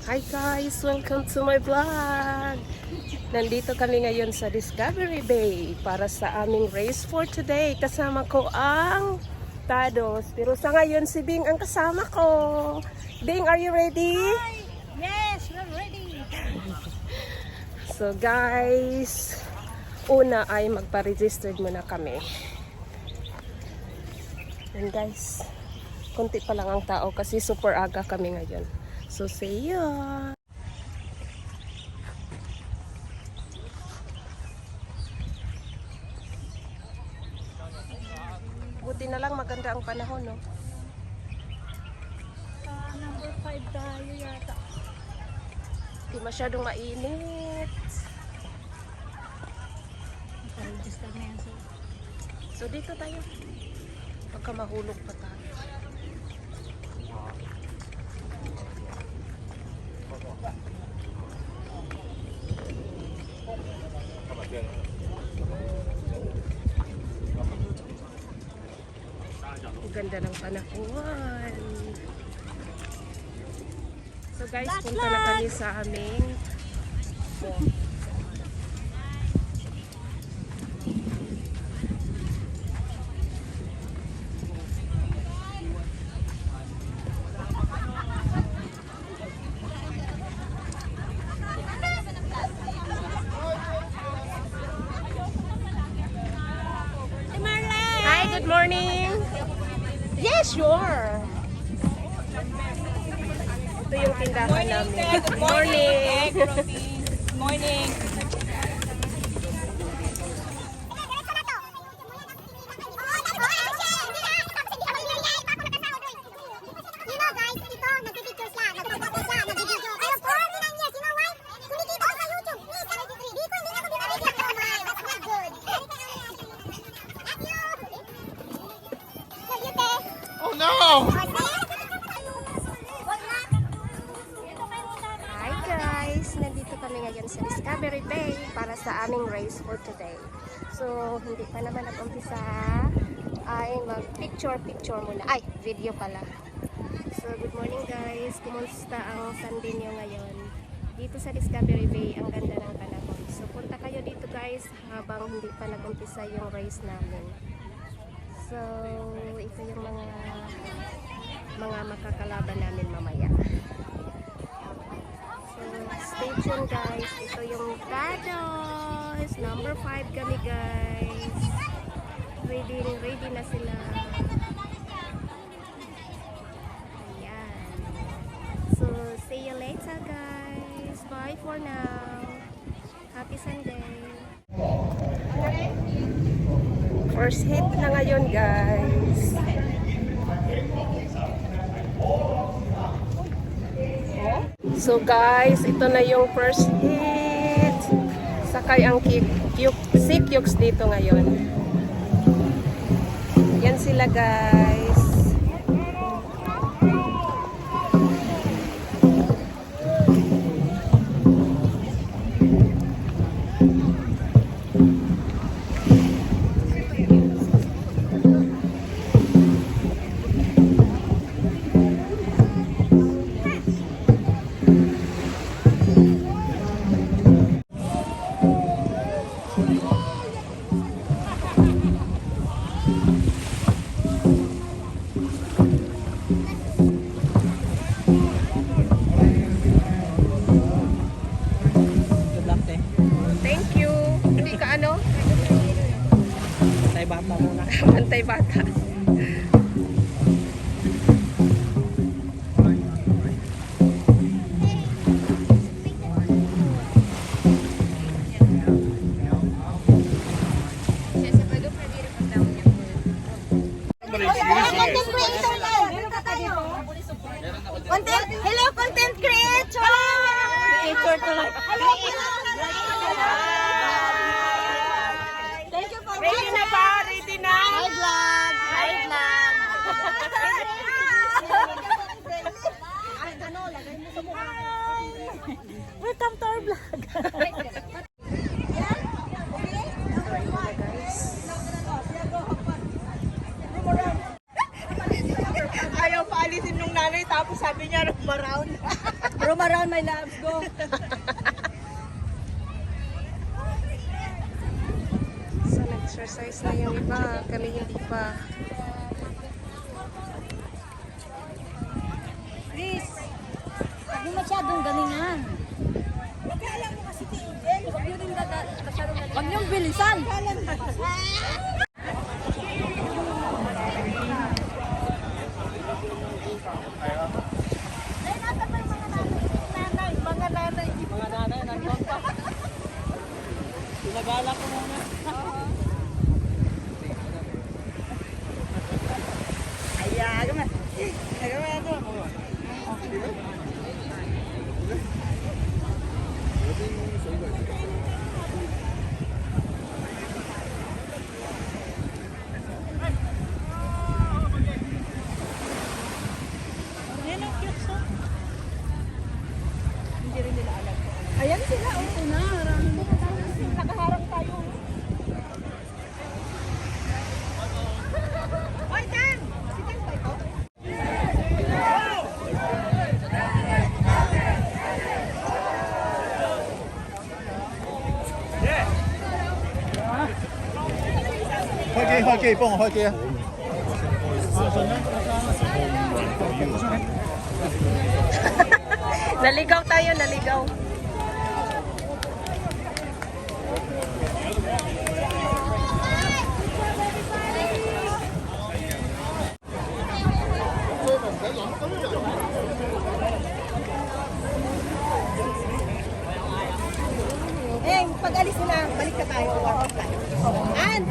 Hi guys! Welcome to my vlog! Nandito kami ngayon sa Discovery Bay para sa aming race for today. Kasama ko ang Tados. Pero sa ngayon si Bing ang kasama ko. Bing, are you ready? Hi! Yes, we're ready! So guys, una ay magpa-registered muna kami. And guys, konti pa lang ang tao kasi super aga kami ngayon. So see ya! Buti na lang maganda ang panahon, no? Number 5 tayo yata. Hindi masyadong mainit. Register na yan. So dito tayo. Pagka mahulog pa tayo. Ang ganda ng panahon. So guys, punta na kami sa aming Hi, good morning! Yes, sure! Ito yung tindahan namin. Good morning! Morning! Oh no! Hi guys! Nandito kami ngayon sa Discovery Bay para sa aming race for today. So, hindi pa naman nag-umpisa ay mag-picture muna. Ay, video pala. So, good morning guys! Kumusta ang Sunday nyo ngayon? Dito sa Discovery Bay, ang ganda ng panahon. So, punta kayo dito guys habang hindi pa nag-umpisa yung race namin. So, ito yung mga makakalaban namin mamaya. So, stay tuned guys. Ito yung Tados. Number 5 kami guys. Ready na sila. Ayan. So, see you later guys. Bye for now. Happy Sunday. First hit na ngayon guys. So guys, ito na yung first hit. Sakay ang Sikyuks dito ngayon. Yan sila guys. Thank you. Hindi ka ano? Bantay bata muna. Bantay bata. Hello, content creator! Thank you for Ready na ba? Ready na? Hi, vlog! Hi, vlog! Welcome to our vlog! Ayaw paalisin nung nanay tapos sabi niya round. Roam around, my loves. Go. So, nag-exercise na yung iba. Kami hindi pa. Please. Huwag mo masyadong galingan. Huwag niyong bilisan. Mga nanay, nandun pa. Pinagala ko muna. Ayan sila, oo na. Nakaharap tayo. Oy, Dan! Si Dan ba ito?開機，幫我開機啊！ Naligaw tayo, naligaw. Eh, pag-alis nila, balik ka tayo. Warm up tayo. And,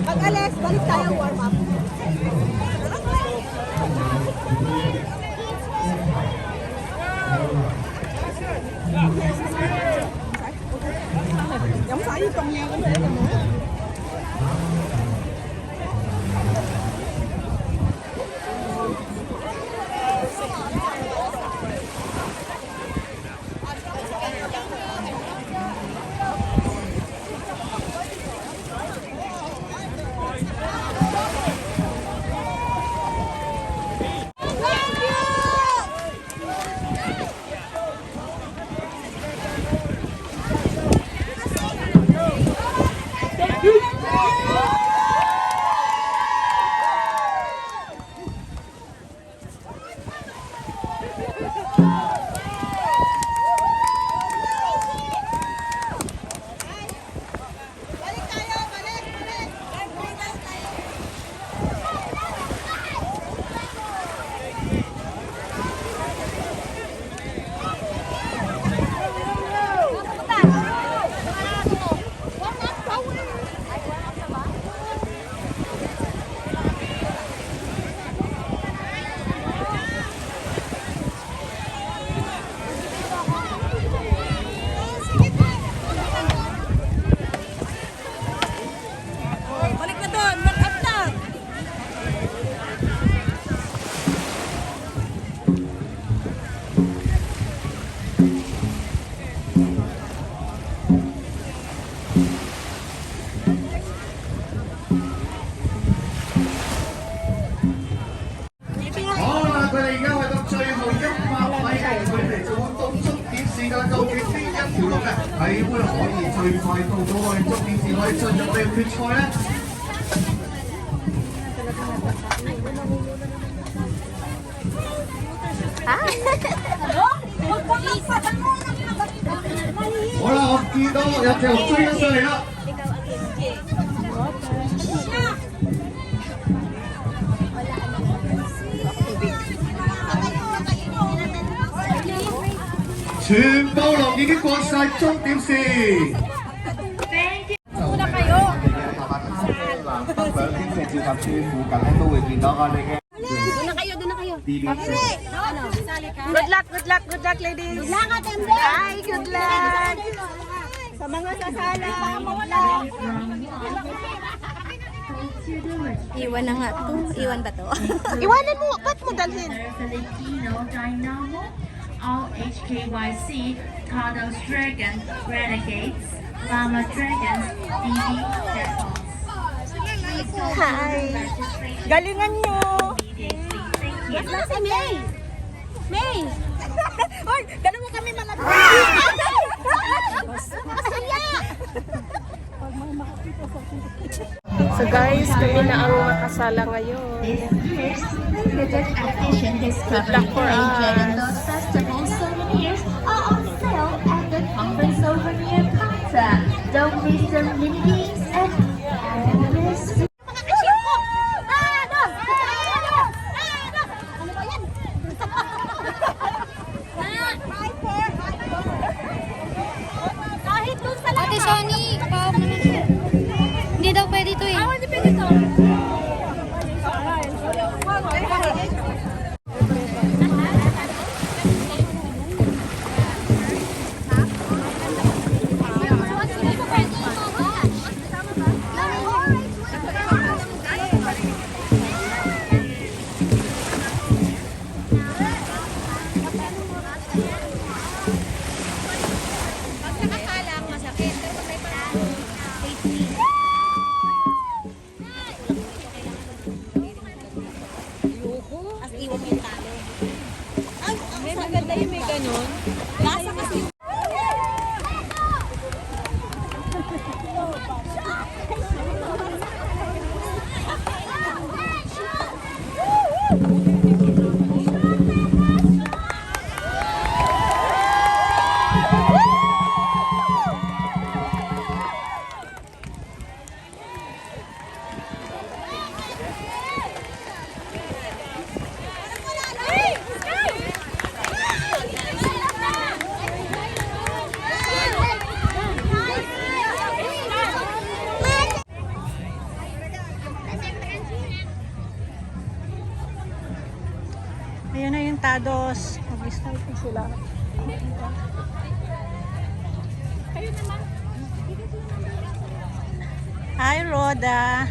pag-alis, balik tayo. Warm up. Giống phải với con nhau cái này là nữa. Balik na doon, warm up na.好啦，我見到有隻龍追咗上嚟啦。 全部龍已經過晒終點線。Una kayo. 南北兩邊嘅召集處附近咧都會見到我哋嘅 Doon na kayo, doon na kayo. DBC。 Ano? Sali ka. Good luck, good luck, good luck, ladies. Good luck, Atembe. Hi, good luck. Sa mga sasala. Good luck. Iwan na nga to. Iwan ba to? Iwanan mo, ba't mo dalhin? Filipino Dynamo, all HKYC, Cardos Dragons, Renegades, Lama Dragons, DB Devils. Hi. Galingan nyo. Immediately, thank you. Si May. May. Hoy, dalawa kami malapit. So guys, kami na ang makasala ngayon. This year's limited edition Discovery luck for Day us. Dragon Boat Festival souvenirs are on sale at the conference souvenir counter. Don't miss the mini games and this. Ate Shoni, paham naman siya. Hindi daw pwede to eh. Hindi pwede to. Ayan na yung Tados. Mag-start na sila. Hi, Rhoda.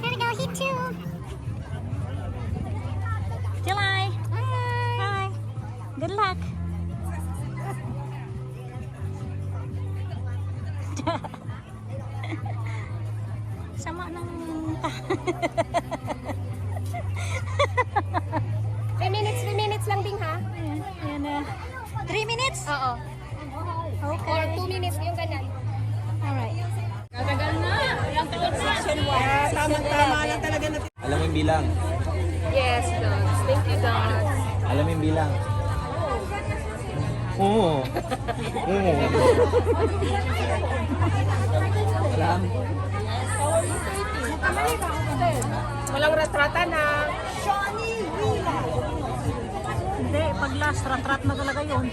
Gotta go hit too. July. Hi. Good luck. Sama ng 3 minutes lang Bing ha? Ayan na. 3 minutes? Oo. Okay. Or 2 minutes, yung ganun. Alright. Tama-tama lang talaga na. Alam mo yung bilang. Yes, dogs. Thank you, dogs. Alam mo yung bilang. Oo. Oo. Alam. Walang retrata na. Hindi, pag last, rat-rat na talaga yun.